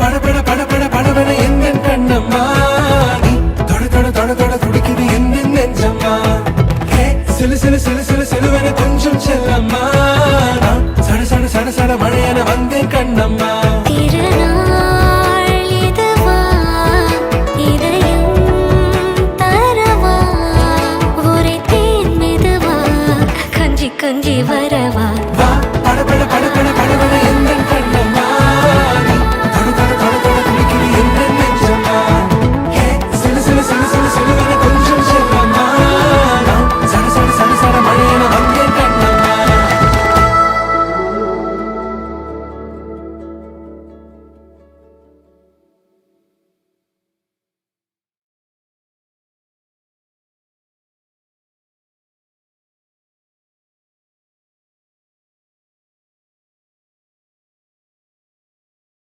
படபட படபட படபட எந்த கண்ணம்மா நீ தொட தொட தொட தொட துடிக்குது எந்த நெஞ்சம்மா ஹே சிலு சிலு சிலு சிலு சிலுவன கொஞ்சம் செல்லம்மா நான் சட சட சட சட மழையன வந்தேன் கண்ணம்மா திருநாள் இதுவா இதயம் தரவா ஒரே தேன் மெதுவா கஞ்சி கஞ்சி